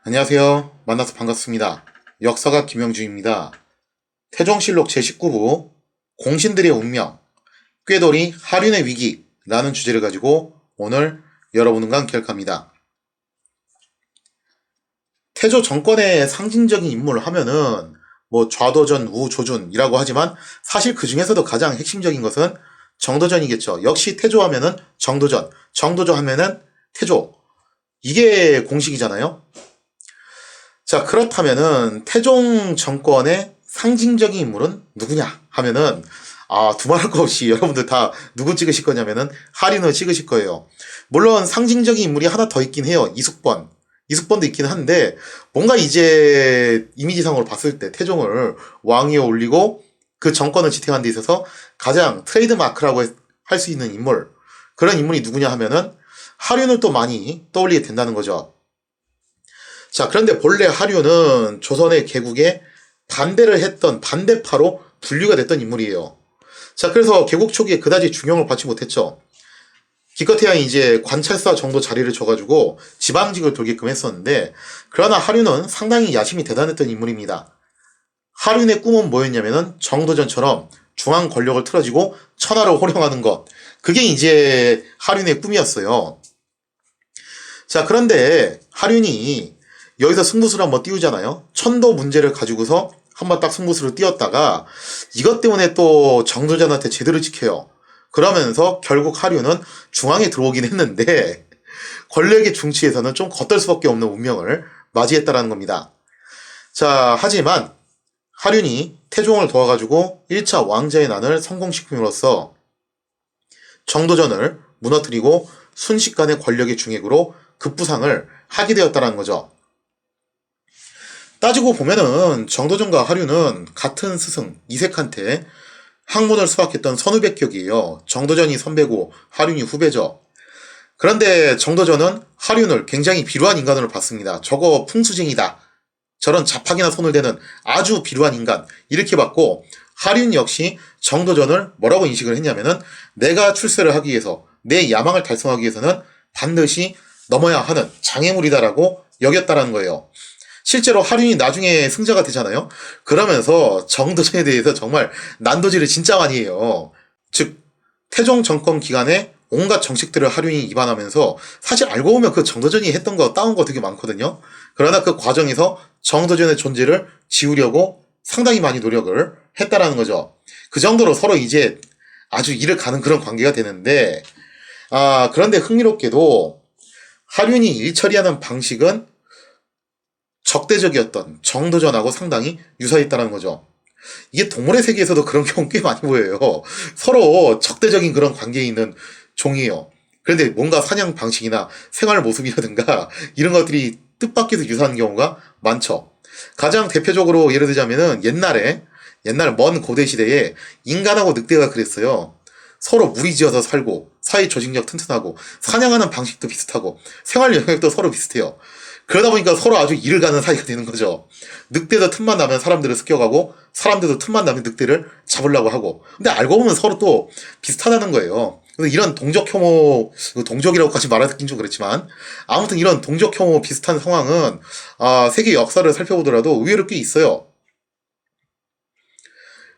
안녕하세요. 만나서 반갑습니다. 역사가 김영주입니다. 태종실록 제19부 공신들의 운명, 꾀돌이 하륜의 위기라는 주제를 가지고 오늘 여러분과 함께 할 겁니다. 태조 정권의 상징적인 인물 하면은 좌도전, 우조준이라고 하지만 사실 그 중에서도 가장 핵심적인 것은 정도전이겠죠. 역시 태조 하면은 정도전, 정도전 하면은 태조. 이게 공식이잖아요. 자, 그렇다면은 태종 정권의 상징적인 인물은 누구냐 하면은 두말할 거 없이 여러분들 다 누구 찍으실 거냐면은 하륜을 찍으실 거예요. 물론 상징적인 인물이 하나 더 있긴 해요. 이숙번도 있긴 한데 뭔가 이제 이미지상으로 봤을 때 태종을 왕위에 올리고 그 정권을 지탱하는 데 있어서 가장 트레이드 마크라고 할 수 있는 인물, 그런 인물이 누구냐 하면은 하륜을 또 많이 떠올리게 된다는 거죠. 자, 그런데 본래 하륜은 조선의 개국에 반대를 했던 반대파로 분류가 됐던 인물이에요. 자, 그래서 개국 초기에 그다지 중용을 받지 못했죠. 기껏해야 이제 관찰사 정도 자리를 줘가지고 지방직을 돌게끔 했었는데, 그러나 하륜은 상당히 야심이 대단했던 인물입니다. 하륜의 꿈은 뭐였냐면은 정도전처럼 중앙 권력을 틀어지고 천하를 호령하는 것. 그게 이제 하륜의 꿈이었어요. 자, 그런데 하륜이 여기서 승부수를 한번 띄우잖아요. 천도 문제를 가지고서 한번 딱 승부수를 띄웠다가 이것 때문에 또 정도전한테 제대로 지켜요. 그러면서 결국 하륜은 중앙에 들어오긴 했는데 권력의 중치에서는 좀 겉돌 수밖에 없는 운명을 맞이했다라는 겁니다. 자, 하지만 하륜이 태종을 도와가지고 1차 왕자의 난을 성공시킴으로써 정도전을 무너뜨리고 순식간에 권력의 중액으로 급부상을 하게 되었다는 거죠. 따지고 보면은 정도전과 하륜은 같은 스승 이색한테 학문을 수학했던 선후배격이에요. 정도전이 선배고 하륜이 후배죠. 그런데 정도전은 하륜을 굉장히 비루한 인간으로 봤습니다. 저거 풍수쟁이다. 저런 잡학이나 손을 대는 아주 비루한 인간, 이렇게 봤고, 하륜 역시 정도전을 뭐라고 인식을 했냐면은 내가 출세를 하기 위해서, 내 야망을 달성하기 위해서는 반드시 넘어야 하는 장애물이다라고 여겼다라는 거예요. 실제로 하륜이 나중에 승자가 되잖아요. 그러면서 정도전에 대해서 정말 난도질을 진짜 많이 해요. 즉 태종 정권 기간에 온갖 정책들을 하륜이 입안하면서 사실 알고 보면 그 정도전이 했던 거 따온 거 되게 많거든요. 그러나 그 과정에서 정도전의 존재를 지우려고 상당히 많이 노력을 했다라는 거죠. 그 정도로 서로 이제 아주 이를 가는 그런 관계가 되는데, 그런데 흥미롭게도 하륜이 일 처리하는 방식은 적대적이었던 정도전하고 상당히 유사했다는 거죠. 이게 동물의 세계에서도 그런 경우 꽤 많이 보여요. 서로 적대적인 그런 관계에 있는 종이에요. 그런데 뭔가 사냥 방식이나 생활 모습이라든가 이런 것들이 뜻밖에도 유사한 경우가 많죠. 가장 대표적으로 예를 들자면은 옛날 먼 고대 시대에 인간하고 늑대가 그랬어요. 서로 무리지어서 살고 사회 조직력 튼튼하고 사냥하는 방식도 비슷하고 생활 영역도 서로 비슷해요. 그러다 보니까 서로 아주 이를 가는 사이가 되는 거죠. 늑대도 틈만 나면 사람들을 습격하고 사람들도 틈만 나면 늑대를 잡으려고 하고. 근데 알고 보면 서로 또 비슷하다는 거예요. 그래서 이런 동족 혐오, 동족이라고까지 말하긴 좀 그렇지만 아무튼 이런 동족 혐오 비슷한 상황은 세계 역사를 살펴보더라도 의외로 꽤 있어요.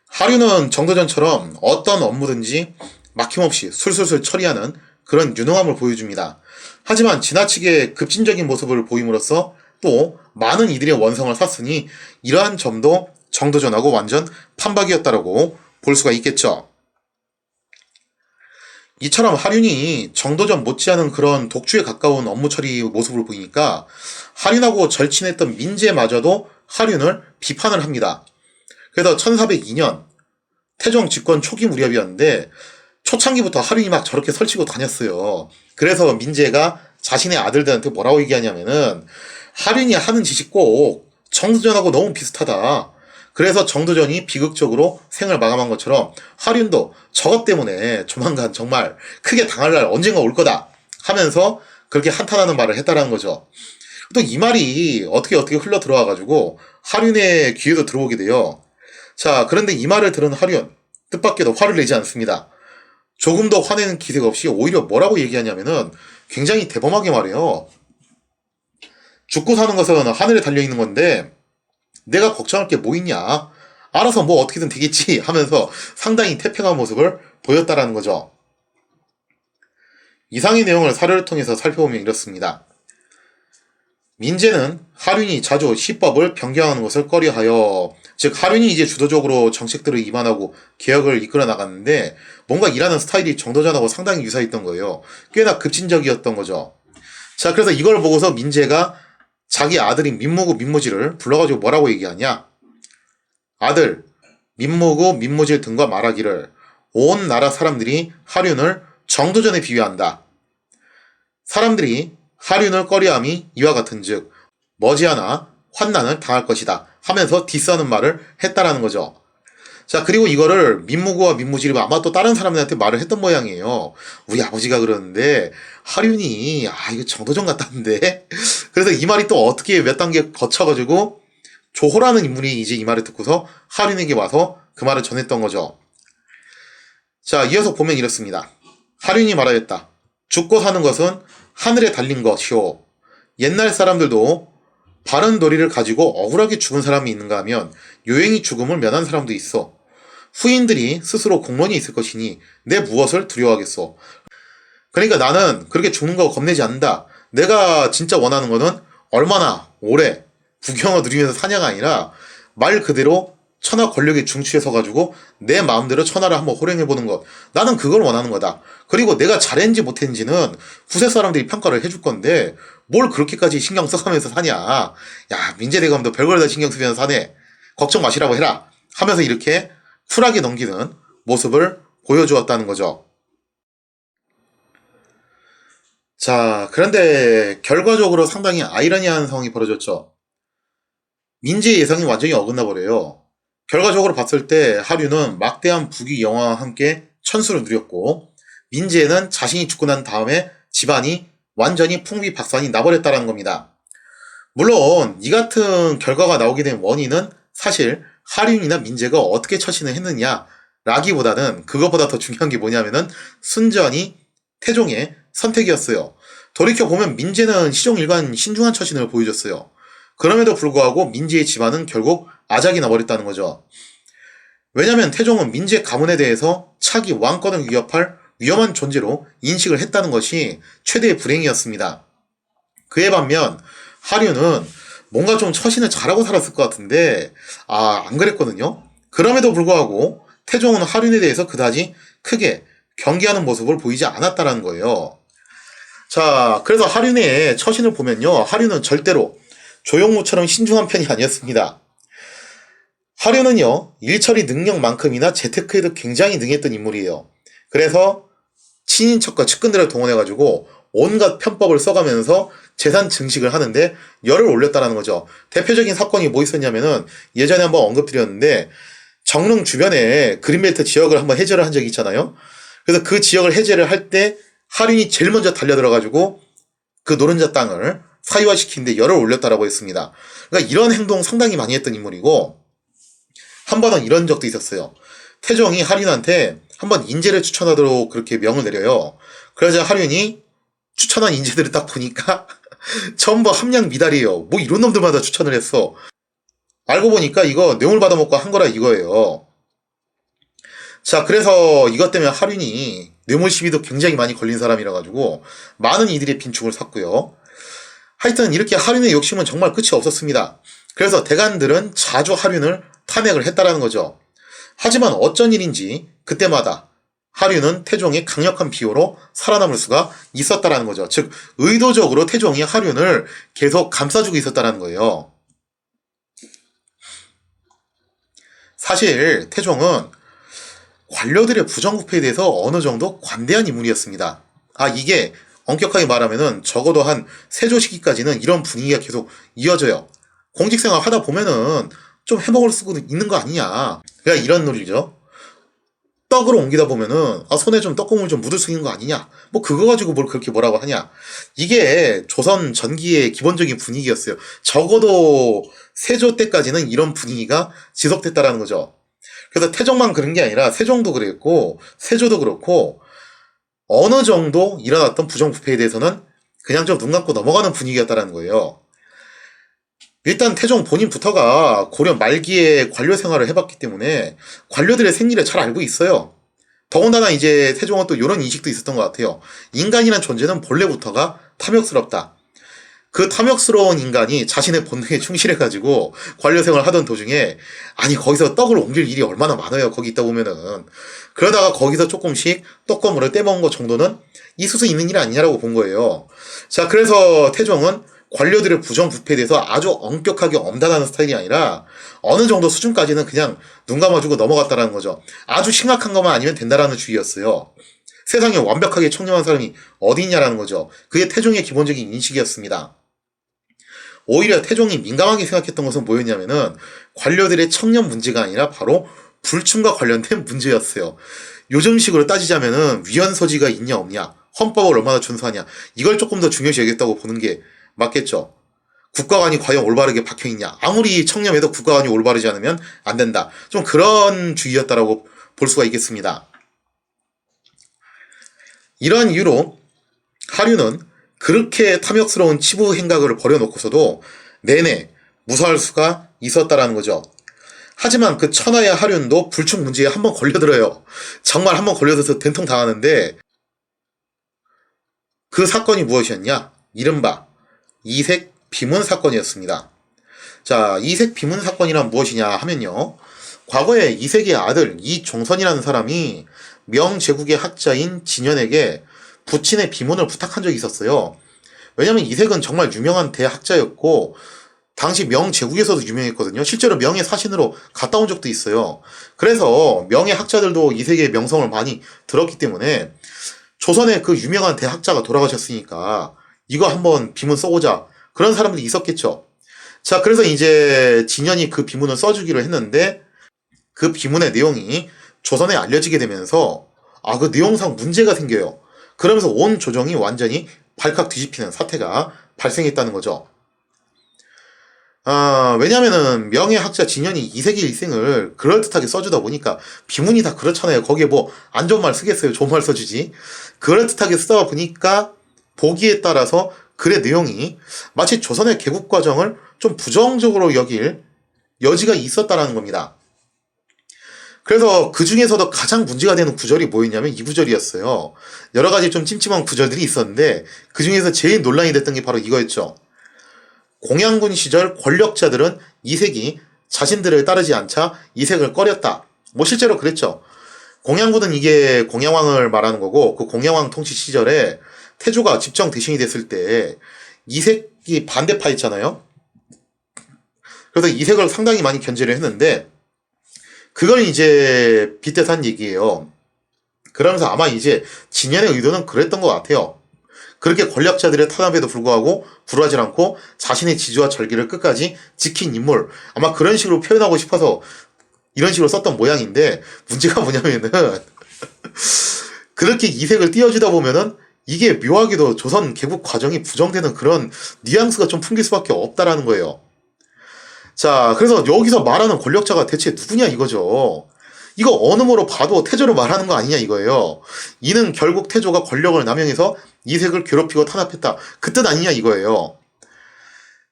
하륜은 정도전처럼 어떤 업무든지 막힘없이 술술술 처리하는 그런 유능함을 보여줍니다. 하지만 지나치게 급진적인 모습을 보임으로써 또 많은 이들의 원성을 샀으니 이러한 점도 정도전하고 완전 판박이었다라고 볼 수가 있겠죠. 이처럼 하륜이 정도전 못지않은 그런 독주에 가까운 업무 처리 모습을 보이니까 하륜하고 절친했던 민제마저도 하륜을 비판을 합니다. 그래서 1402년 태종 집권 초기 무렵이었는데 초창기부터 하륜이 막 저렇게 설치고 다녔어요. 그래서 민재가 자신의 아들들한테 뭐라고 얘기하냐면은 하륜이 하는 짓이 꼭 정도전하고 너무 비슷하다. 그래서 정도전이 비극적으로 생을 마감한 것처럼 하륜도 저것 때문에 조만간 정말 크게 당할 날 언젠가 올 거다 하면서 그렇게 한탄하는 말을 했다라는 거죠. 또 이 말이 어떻게 흘러 들어와가지고 하륜의 귀에도 들어오게 돼요. 자, 그런데 이 말을 들은 하륜, 뜻밖에도 화를 내지 않습니다. 조금 더 화내는 기색 없이 오히려 뭐라고 얘기하냐면은 굉장히 대범하게 말해요. 죽고 사는 것은 하늘에 달려있는 건데 내가 걱정할 게 뭐 있냐, 알아서 뭐 어떻게든 되겠지 하면서 상당히 태평한 모습을 보였다라는 거죠. 이상의 내용을 사료를 통해서 살펴보면 이렇습니다. 민재는 하륜이 자주 시법을 변경하는 것을 꺼려하여, 즉 하륜이 이제 주도적으로 정책들을 입안하고 개혁을 이끌어 나갔는데 뭔가 일하는 스타일이 정도전하고 상당히 유사했던 거예요. 꽤나 급진적이었던 거죠. 자, 그래서 이걸 보고서 민재가 자기 아들인 민무구 민무지를 불러가지고 뭐라고 얘기하냐, 아들 민무구 민무질 등과 말하기를 온 나라 사람들이 하륜을 정도전에 비유한다. 사람들이 하륜을 꺼려함이 이와 같은즉 머지않아 환난을 당할 것이다 하면서 디스하는 말을 했다라는 거죠. 자, 그리고 이거를 민무구와 민무질이 아마 또 다른 사람들한테 말을 했던 모양이에요. 우리 아버지가 그러는데 하륜이 이거 정도전 같다는데 그래서 이 말이 또 어떻게 몇 단계 거쳐가지고 조호라는 인물이 이제 이 말을 듣고서 하륜에게 와서 그 말을 전했던 거죠. 자, 이어서 보면 이렇습니다. 하륜이 말하였다. 죽고 사는 것은 하늘에 달린 것이오. 옛날 사람들도 바른 도리를 가지고 억울하게 죽은 사람이 있는가 하면 요행히 죽음을 면한 사람도 있어. 후인들이 스스로 공론이 있을 것이니 내 무엇을 두려워하겠소. 그러니까 나는 그렇게 죽는 거 겁내지 않는다. 내가 진짜 원하는 거는 얼마나 오래 부경을 누리면서 사냐가 아니라 말 그대로 천하 권력의 중추에 서가지고 내 마음대로 천하를 한번 호령해보는 것. 나는 그걸 원하는 거다. 그리고 내가 잘했는지 못했는지는 후세 사람들이 평가를 해줄 건데 뭘 그렇게까지 신경 써가면서 사냐. 야, 민재대감도 별걸 다 신경 쓰면서 사네. 걱정 마시라고 해라 하면서 이렇게 쿨하게 넘기는 모습을 보여주었다는 거죠. 자, 그런데 결과적으로 상당히 아이러니한 상황이 벌어졌죠. 민재의 예상이 완전히 어긋나 버려요. 결과적으로 봤을 때 하륜은 막대한 부귀 영화와 함께 천수를 누렸고 민재는 자신이 죽고 난 다음에 집안이 완전히 풍비박산이 나버렸다는 겁니다. 물론 이 같은 결과가 나오게 된 원인은 사실 하륜이나 민재가 어떻게 처신을 했느냐 라기보다는 그것보다 더 중요한 게 뭐냐면은 순전히 태종의 선택이었어요. 돌이켜보면 민재는 시종일관 신중한 처신을 보여줬어요. 그럼에도 불구하고 민재의 집안은 결국 아작이 나버렸다는 거죠. 왜냐면 태종은 민재 가문에 대해서 차기 왕권을 위협할 위험한 존재로 인식을 했다는 것이 최대의 불행이었습니다. 그에 반면 하륜은 뭔가 좀 처신을 잘하고 살았을 것 같은데 안 그랬거든요. 그럼에도 불구하고 태종은 하륜에 대해서 그다지 크게 경계하는 모습을 보이지 않았다는 거예요. 자, 그래서 하륜의 처신을 보면요, 하륜은 절대로 조용무처럼 신중한 편이 아니었습니다. 하륜은요, 일처리 능력만큼이나 재테크에도 굉장히 능했던 인물이에요. 그래서 친인척과 측근들을 동원해가지고 온갖 편법을 써가면서 재산 증식을 하는데 열을 올렸다는 거죠. 대표적인 사건이 뭐 있었냐면은 예전에 한번 언급드렸는데 정릉 주변에 그린벨트 지역을 한번 해제를 한 적이 있잖아요. 그래서 그 지역을 해제를 할 때 하륜이 제일 먼저 달려들어가지고 그 노른자 땅을 사유화시키는데 열을 올렸다라고 했습니다. 그러니까 이런 행동 상당히 많이 했던 인물이고 한 번은 이런 적도 있었어요. 태종이 하륜한테 한번 인재를 추천하도록 그렇게 명을 내려요. 그러자 하륜이 추천한 인재들을 딱 보니까 전부 함량 미달이에요. 뭐 이런 놈들마다 추천을 했어. 알고 보니까 이거 뇌물 받아먹고 한 거라 이거예요. 자, 그래서 이것 때문에 하륜이 뇌물 시비도 굉장히 많이 걸린 사람이라 가지고 많은 이들의 빈축을 샀고요. 하여튼 이렇게 하륜의 욕심은 정말 끝이 없었습니다. 그래서 대간들은 자주 하륜을 탄핵을 했다라는 거죠. 하지만 어쩐 일인지 그때마다 하륜은 태종의 강력한 비호로 살아남을 수가 있었다라는 거죠. 즉 의도적으로 태종이 하륜을 계속 감싸주고 있었다라는 거예요. 사실 태종은 관료들의 부정부패에 대해서 어느 정도 관대한 인물이었습니다. 이게 엄격하게 말하면은 적어도 한 세조 시기까지는 이런 분위기가 계속 이어져요. 공직생활 하다 보면은 좀 해먹을 수도 있는 거 아니냐. 그러니까 이런 논리죠. 떡을 옮기다 보면은 손에 좀 떡국물 좀 묻을 수 있는 거 아니냐. 뭐 그거 가지고 뭘 그렇게 뭐라고 하냐. 이게 조선 전기의 기본적인 분위기였어요. 적어도 세조 때까지는 이런 분위기가 지속됐다라는 거죠. 그래서 태종만 그런 게 아니라 세종도 그랬고 세조도 그렇고 어느 정도 일어났던 부정부패에 대해서는 그냥 좀 눈 감고 넘어가는 분위기였다라는 거예요. 일단 태종 본인부터가 고려 말기에 관료 생활을 해봤기 때문에 관료들의 생리를 잘 알고 있어요. 더군다나 이제 태종은 또 이런 인식도 있었던 것 같아요. 인간이란 존재는 본래부터가 탐욕스럽다. 그 탐욕스러운 인간이 자신의 본능에 충실해가지고 관료 생활을 하던 도중에 아니 거기서 떡을 옮길 일이 얼마나 많아요. 거기 있다 보면은. 그러다가 거기서 조금씩 떡고물을 떼먹은 것 정도는 있을 수 있는 일 아니냐라고 본 거예요. 자, 그래서 태종은 관료들의 부정부패에 대해서 아주 엄격하게 엄단하는 스타일이 아니라 어느 정도 수준까지는 그냥 눈 감아주고 넘어갔다라는 거죠. 아주 심각한 것만 아니면 된다라는 주의였어요. 세상에 완벽하게 청렴한 사람이 어디 있냐라는 거죠. 그게 태종의 기본적인 인식이었습니다. 오히려 태종이 민감하게 생각했던 것은 뭐였냐면은 관료들의 청렴 문제가 아니라 바로 불충과 관련된 문제였어요. 요즘식으로 따지자면은 위헌소지가 있냐 없냐, 헌법을 얼마나 준수하냐, 이걸 조금 더 중요시 여겼다고 보는 게 맞겠죠. 국가관이 과연 올바르게 박혀있냐, 아무리 청렴해도 국가관이 올바르지 않으면 안 된다. 좀 그런 주의였다라고 볼 수가 있겠습니다. 이러한 이유로 하류는 그렇게 탐욕스러운 치부 행각을 벌여놓고서도 내내 무사할 수가 있었다라는 거죠. 하지만 그 천하의 하륜도 불충 문제에 한번 걸려들어요. 정말 한번 걸려들어서 된통 당하는데 그 사건이 무엇이었냐? 이른바 이색 비문 사건이었습니다. 자, 이색 비문 사건이란 무엇이냐 하면요. 과거에 이색의 아들 이종선이라는 사람이 명제국의 학자인 진현에게 부친의 비문을 부탁한 적이 있었어요. 왜냐면 이색은 정말 유명한 대학자였고 당시 명제국에서도 유명했거든요. 실제로 명의 사신으로 갔다 온 적도 있어요. 그래서 명의 학자들도 이색의 명성을 많이 들었기 때문에 조선의 그 유명한 대학자가 돌아가셨으니까 이거 한번 비문 써보자. 그런 사람들이 있었겠죠. 자, 그래서 이제 진현이 그 비문을 써주기로 했는데 그 비문의 내용이 조선에 알려지게 되면서 그 내용상 문제가 생겨요. 그러면서 온 조정이 완전히 발칵 뒤집히는 사태가 발생했다는 거죠. 왜냐면은 명예 학자 진현이 이색의 일생을 그럴듯하게 써주다 보니까 비문이 다 그렇잖아요. 거기에 뭐 안 좋은 말 쓰겠어요. 좋은 말 써주지. 그럴듯하게 쓰다 보니까 보기에 따라서 글의 내용이 마치 조선의 개국 과정을 좀 부정적으로 여길 여지가 있었다라는 겁니다. 그래서 그 중에서도 가장 문제가 되는 구절이 뭐였냐면 이 구절이었어요. 여러 가지 좀 찜찜한 구절들이 있었는데 그 중에서 제일 논란이 됐던 게 바로 이거였죠. 공양군 시절 권력자들은 이색이 자신들을 따르지 않자 이색을 꺼렸다. 뭐 실제로 그랬죠. 공양군은 이게 공양왕을 말하는 거고 그 공양왕 통치 시절에 태조가 집정 대신이 됐을 때 이색이 반대파였잖아요. 그래서 이색을 상당히 많이 견제를 했는데 그걸 이제 빗대서 한 얘기예요. 그러면서 아마 이제 진현의 의도는 그랬던 것 같아요. 그렇게 권력자들의 탄압에도 불구하고 불하지 않고 자신의 지지와 절기를 끝까지 지킨 인물, 아마 그런 식으로 표현하고 싶어서 이런 식으로 썼던 모양인데 문제가 뭐냐면은 그렇게 이색을 띄워주다 보면은 이게 묘하게도 조선 개국 과정이 부정되는 그런 뉘앙스가 좀 풍길 수밖에 없다라는 거예요. 자, 그래서 여기서 말하는 권력자가 대체 누구냐 이거죠. 이거 어느으로 봐도 태조를 말하는 거 아니냐 이거예요. 이는 결국 태조가 권력을 남용해서 이색을 괴롭히고 탄압했다. 그 뜻 아니냐 이거예요.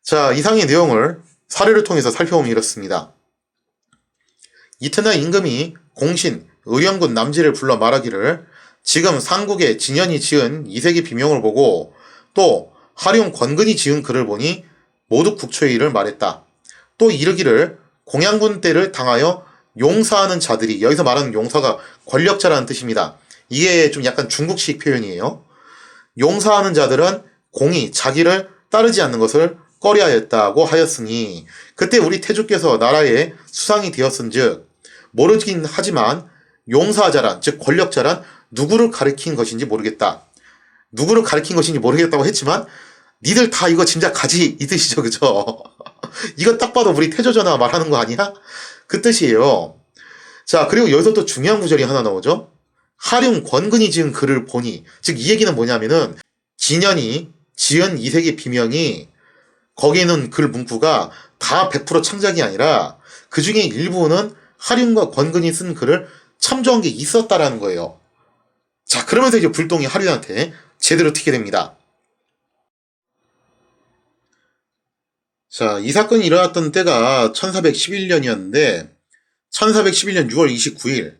자, 이상의 내용을 사례를 통해서 살펴보면 이렇습니다. 이튿날 임금이 공신, 의령군 남지를 불러 말하기를 지금 상국에 진현이 지은 이색의 비명을 보고 또 하룡 권근이 지은 글을 보니 모두 국초의 일을 말했다. 또 이르기를 공양군 때를 당하여 용사하는 자들이, 여기서 말하는 용사가 권력자라는 뜻입니다. 이게 좀 약간 중국식 표현이에요. 용사하는 자들은 공이 자기를 따르지 않는 것을 꺼려하였다고 하였으니 그때 우리 태조께서 나라의 수상이 되었은즉 모르긴 하지만 용사자란, 즉 권력자란 누구를 가리킨 것인지 모르겠다. 누구를 가리킨 것인지 모르겠다고 했지만 니들 다 이거 짐작하지 이 뜻이죠. 그죠? 이거 딱 봐도 우리 태조전화 말하는 거 아니야? 그 뜻이에요. 자, 그리고 여기서 또 중요한 구절이 하나 나오죠. 하룡 권근이 지은 글을 보니, 즉 이 얘기는 뭐냐면은 진현이 지은 이색의 비명이 거기에 있는 글 문구가 다 100% 창작이 아니라 그 중에 일부는 하룡과 권근이 쓴 글을 참조한 게 있었다라는 거예요. 자, 그러면서 이제 불똥이 하룡한테 제대로 튀게 됩니다. 자, 이 사건이 일어났던 때가 1411년이었는데 1411년 6월 29일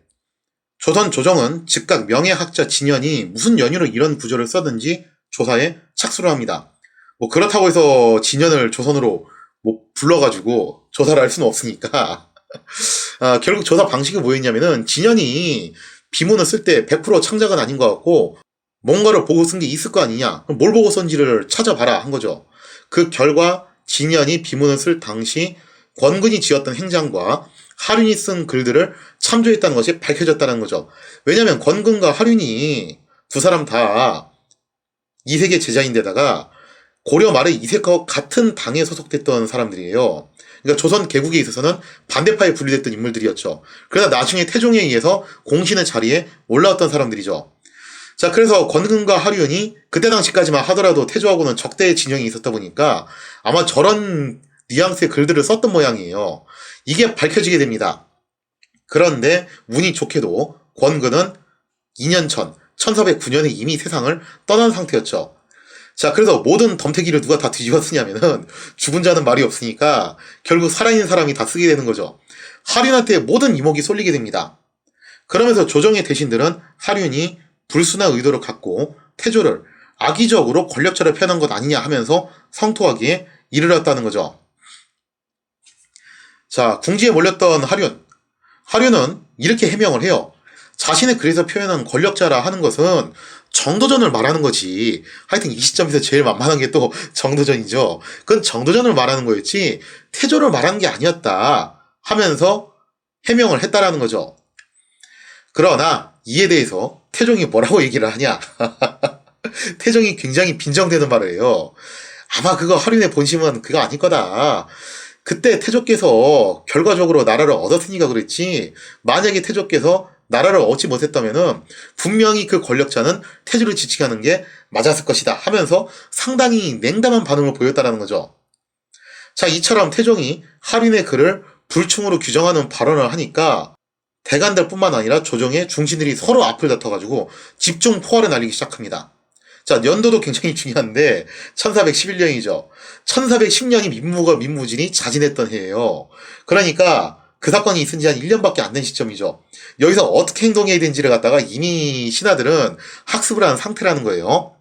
조선 조정은 즉각 명예학자 진연이 무슨 연유로 이런 구조를 썼는지 조사에 착수를 합니다. 뭐 그렇다고 해서 진연을 조선으로 뭐 불러가지고 조사를 할 수는 없으니까 결국 조사 방식이 뭐였냐면은 진연이 비문을 쓸 때 100% 창작은 아닌 것 같고 뭔가를 보고 쓴 게 있을 거 아니냐. 그럼 뭘 보고 썼는지를 찾아봐라 한 거죠. 그 결과 진연이 비문을 쓸 당시 권근이 지었던 행장과 하륜이 쓴 글들을 참조했다는 것이 밝혀졌다는 거죠. 왜냐하면 권근과 하륜이 두 사람 다 이색의 제자인데다가 고려 말에 이색하고 같은 당에 소속됐던 사람들이에요. 그러니까 조선 개국에 있어서는 반대파에 분리됐던 인물들이었죠. 그러다 나중에 태종에 의해서 공신의 자리에 올라왔던 사람들이죠. 자, 그래서 권근과 하륜이 그때 당시까지만 하더라도 태조하고는 적대의 진영이 있었다 보니까 아마 저런 뉘앙스의 글들을 썼던 모양이에요. 이게 밝혀지게 됩니다. 그런데 운이 좋게도 권근은 2년 전 1409년에 이미 세상을 떠난 상태였죠. 자, 그래서 모든 덤태기를 누가 다 뒤집어 쓰냐면은 죽은 자는 말이 없으니까 결국 살아있는 사람이 다 쓰게 되는 거죠. 하륜한테 모든 이목이 쏠리게 됩니다. 그러면서 조정의 대신들은 하륜이 불순한 의도를 갖고 태조를 악의적으로 권력자를 펴는 것 아니냐 하면서 성토하기에 이르렀다는 거죠. 자, 궁지에 몰렸던 하륜. 하륜은 이렇게 해명을 해요. 자신의 글에서 표현한 권력자라 하는 것은 정도전을 말하는 거지. 하여튼 이 시점에서 제일 만만한 게 또 정도전이죠. 그건 정도전을 말하는 거였지 태조를 말하는 게 아니었다 하면서 해명을 했다라는 거죠. 그러나 이에 대해서 태종이 뭐라고 얘기를 하냐. 태종이 굉장히 빈정대는 말을 해요. 아마 그거 하륜의 본심은 그거 아닐 거다. 그때 태조께서 결과적으로 나라를 얻었으니까 그랬지, 만약에 태조께서 나라를 얻지 못했다면은 분명히 그 권력자는 태조를 지키게 하는 게 맞았을 것이다 하면서 상당히 냉담한 반응을 보였다는 거죠. 자, 이처럼 태종이 하륜의 글을 불충으로 규정하는 발언을 하니까 대간들뿐만 아니라 조정의 중신들이 서로 앞을 다퉈가지고 집중 포화를 날리기 시작합니다. 자, 연도도 굉장히 중요한데 1411년이죠. 1410년이 민무가 민무진이 자진했던 해예요. 그러니까 그 사건이 있은 지 한 1년밖에 안 된 시점이죠. 여기서 어떻게 행동해야 되는지를 갖다가 이미 신하들은 학습을 한 상태라는 거예요.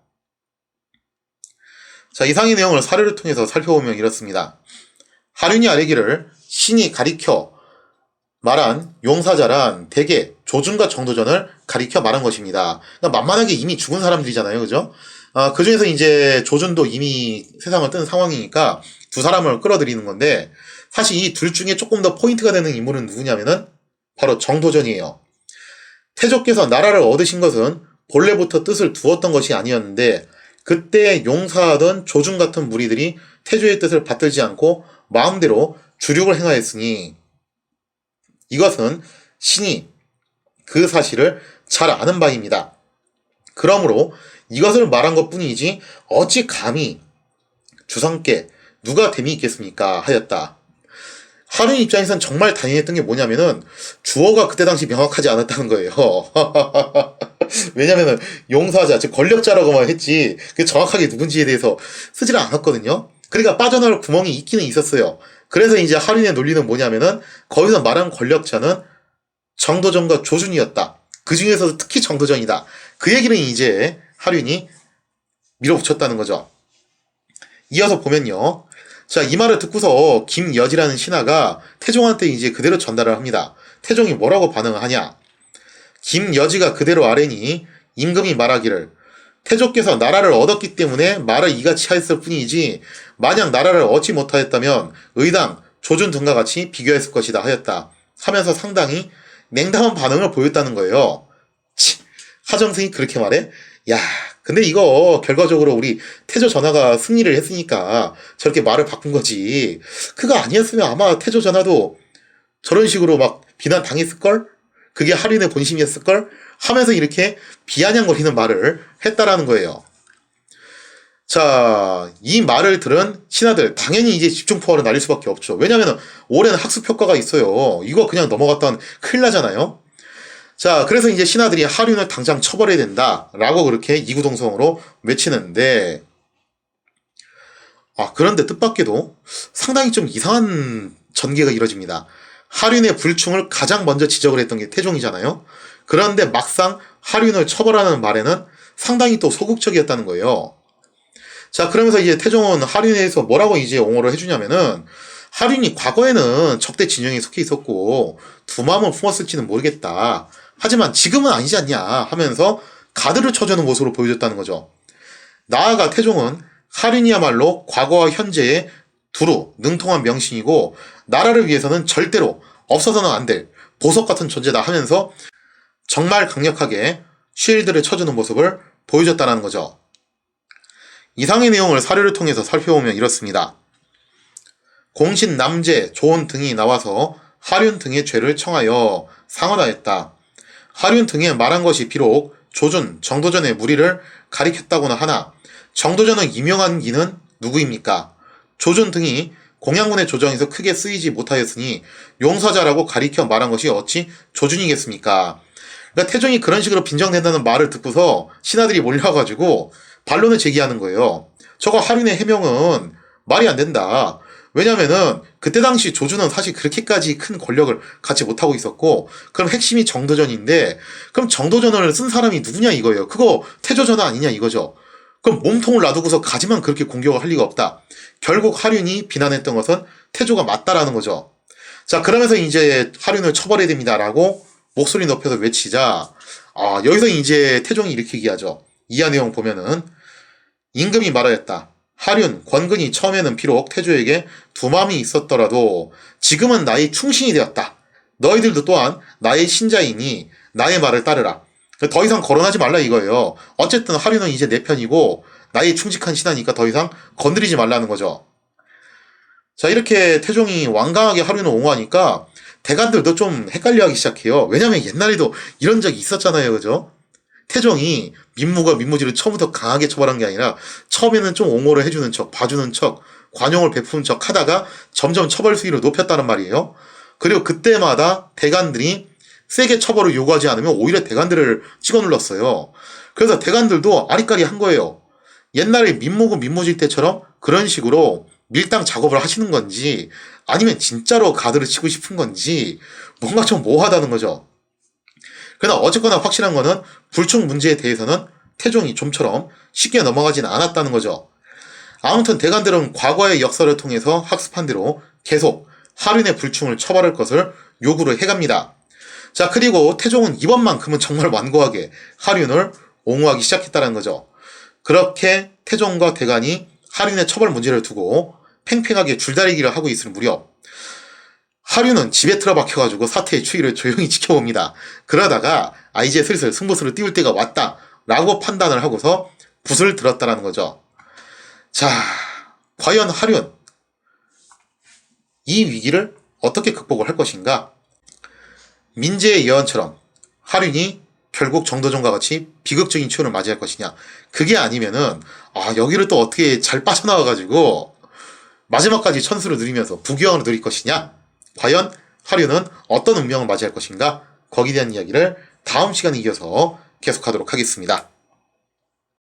자, 이상의 내용을 사료를 통해서 살펴보면 이렇습니다. 하륜이 아래기를 신이 가리켜 말한 용사자란 대개 조준과 정도전을 가리켜 말한 것입니다. 그러니까 만만하게 이미 죽은 사람들이잖아요. 그죠? 그 중에서 이제 조준도 이미 세상을 뜬 상황이니까 두 사람을 끌어들이는 건데, 사실 이 둘 중에 조금 더 포인트가 되는 인물은 누구냐면은 바로 정도전이에요. 태조께서 나라를 얻으신 것은 본래부터 뜻을 두었던 것이 아니었는데, 그때 용사하던 조준 같은 무리들이 태조의 뜻을 받들지 않고 마음대로 주륙을 행하였으니 이것은 신이 그 사실을 잘 아는 바입니다. 그러므로 이것을 말한 것 뿐이지 어찌 감히 주상께 누가 됨이 있겠습니까? 하였다. 하륜 입장에선 정말 당연했던 게 뭐냐면은 주어가 그때 당시 명확하지 않았다는 거예요. 왜냐면은 용사자, 즉 권력자라고만 했지 정확하게 누군지에 대해서 쓰지를 않았거든요. 그러니까 빠져나올 구멍이 있기는 있었어요. 그래서 이제 하륜의 논리는 뭐냐면은 거기서 말한 권력자는 정도전과 조준이었다. 그 중에서도 특히 정도전이다. 그 얘기는 이제 하륜이 밀어붙였다는 거죠. 이어서 보면요. 자, 이 말을 듣고서 김여지라는 신하가 태종한테 이제 그대로 전달을 합니다. 태종이 뭐라고 반응을 하냐. 김여지가 그대로 아뢰니 임금이 말하기를 태조께서 나라를 얻었기 때문에 말을 이같이 하였을 뿐이지 만약 나라를 얻지 못하였다면 의당, 조준 등과 같이 비교했을 것이다 하였다 하면서 상당히 냉담한 반응을 보였다는 거예요. 하정승이 그렇게 말해? 야, 근데 이거 결과적으로 우리 태조 전하가 승리를 했으니까 저렇게 말을 바꾼 거지. 그거 아니었으면 아마 태조 전하도 저런 식으로 막 비난 당했을걸? 그게 하륜의 본심이었을걸? 하면서 이렇게 비아냥거리는 말을 했다라는 거예요. 자, 이 말을 들은 신하들 당연히 이제 집중포화를 날릴 수밖에 없죠. 왜냐면 올해는 학습효과가 있어요. 이거 그냥 넘어갔던 큰일 나잖아요. 자, 그래서 이제 신하들이 하륜을 당장 처벌해야 된다 라고 그렇게 이구동성으로 외치는데, 그런데 뜻밖에도 상당히 좀 이상한 전개가 이뤄집니다. 하륜의 불충을 가장 먼저 지적을 했던 게 태종이잖아요. 그런데 막상 하륜을 처벌하는 말에는 상당히 또 소극적이었다는 거예요. 자, 그러면서 이제 태종은 하륜에 대해서 뭐라고 이제 옹호를 해주냐면은, 하륜이 과거에는 적대 진영에 속해 있었고 두 마음을 품었을지는 모르겠다. 하지만 지금은 아니지 않냐 하면서 가드를 쳐주는 모습으로 보여줬다는 거죠. 나아가 태종은 하륜이야말로 과거와 현재의 두루 능통한 명신이고 나라를 위해서는 절대로 없어서는 안 될 보석 같은 존재다 하면서 정말 강력하게 쉴드를 쳐주는 모습을 보여줬다는 거죠. 이상의 내용을 사료를 통해서 살펴보면 이렇습니다. 공신 남제 조온 등이 나와서 하륜 등의 죄를 청하여 상언하였다. 하륜 등에 말한 것이 비록 조준, 정도전의 무리를 가리켰다고나 하나 정도전의 유명한 이는 누구입니까? 조준 등이 공양군의 조정에서 크게 쓰이지 못하였으니 용서자라고 가리켜 말한 것이 어찌 조준이겠습니까? 그러니까 태종이 그런 식으로 빈정된다는 말을 듣고서 신하들이 몰려가지고 반론을 제기하는 거예요. 저거 하륜의 해명은 말이 안 된다. 왜냐면은 그때 당시 조준은 사실 그렇게까지 큰 권력을 갖지 못하고 있었고, 그럼 핵심이 정도전인데 그럼 정도전을 쓴 사람이 누구냐 이거예요. 그거 태조전화 아니냐 이거죠. 그럼 몸통을 놔두고서 가지만 그렇게 공격을 할 리가 없다. 결국 하륜이 비난했던 것은 태조가 맞다라는 거죠. 자, 그러면서 이제 하륜을 처벌해야 됩니다라고 목소리 높여서 외치자, 여기서 이제 태종이 이렇게 얘기하죠. 이하 내용 보면은, 임금이 말하였다. 하륜, 권근이 처음에는 비록 태조에게 두 마음이 있었더라도 지금은 나의 충신이 되었다. 너희들도 또한 나의 신자이니 나의 말을 따르라. 더 이상 거론하지 말라 이거예요. 어쨌든 하륜은 이제 내 편이고 나의 충직한 신하니까 더 이상 건드리지 말라는 거죠. 자, 이렇게 태종이 완강하게 하륜을 옹호하니까 대관들도 좀 헷갈려하기 시작해요. 왜냐면 옛날에도 이런 적이 있었잖아요. 그죠? 태종이 민무가 민무지를 처음부터 강하게 처벌한 게 아니라 처음에는 좀 옹호를 해주는 척, 봐주는 척, 관용을 베푸는 척 하다가 점점 처벌 수위를 높였다는 말이에요. 그리고 그때마다 대관들이 세게 처벌을 요구하지 않으면 오히려 대관들을 찍어 눌렀어요. 그래서 대관들도 아리까리 한 거예요. 옛날에 민무고 민무질 때처럼 그런 식으로 밀당 작업을 하시는 건지 아니면 진짜로 가드를 치고 싶은 건지 뭔가 좀 모호하다는 거죠. 그러나 어쨌거나 확실한 거는 불충 문제에 대해서는 태종이 좀처럼 쉽게 넘어가진 않았다는 거죠. 아무튼 대관들은 과거의 역사를 통해서 학습한 대로 계속 하륜의 불충을 처벌할 것을 요구를 해갑니다. 자, 그리고 태종은 이번만큼은 정말 완고하게 하륜을 옹호하기 시작했다는 거죠. 그렇게 태종과 대관이 하륜의 처벌 문제를 두고 팽팽하게 줄다리기를 하고 있을 무렵 하륜은 집에 틀어박혀가지고 사태의 추이를 조용히 지켜봅니다. 그러다가 이제 슬슬 승부수를 띄울 때가 왔다 라고 판단을 하고서 붓을 들었다는 거죠. 자, 과연 하륜 이 위기를 어떻게 극복을 할 것인가? 민재의 예언처럼 하륜이 결국 정도전과 같이 비극적인 추운을 맞이할 것이냐? 그게 아니면은 여기를 또 어떻게 잘 빠져나와가지고 마지막까지 천수를 누리면서 부귀영화를 누릴 것이냐? 과연 하륜은 어떤 운명을 맞이할 것인가? 거기에 대한 이야기를 다음 시간에 이어서 계속하도록 하겠습니다.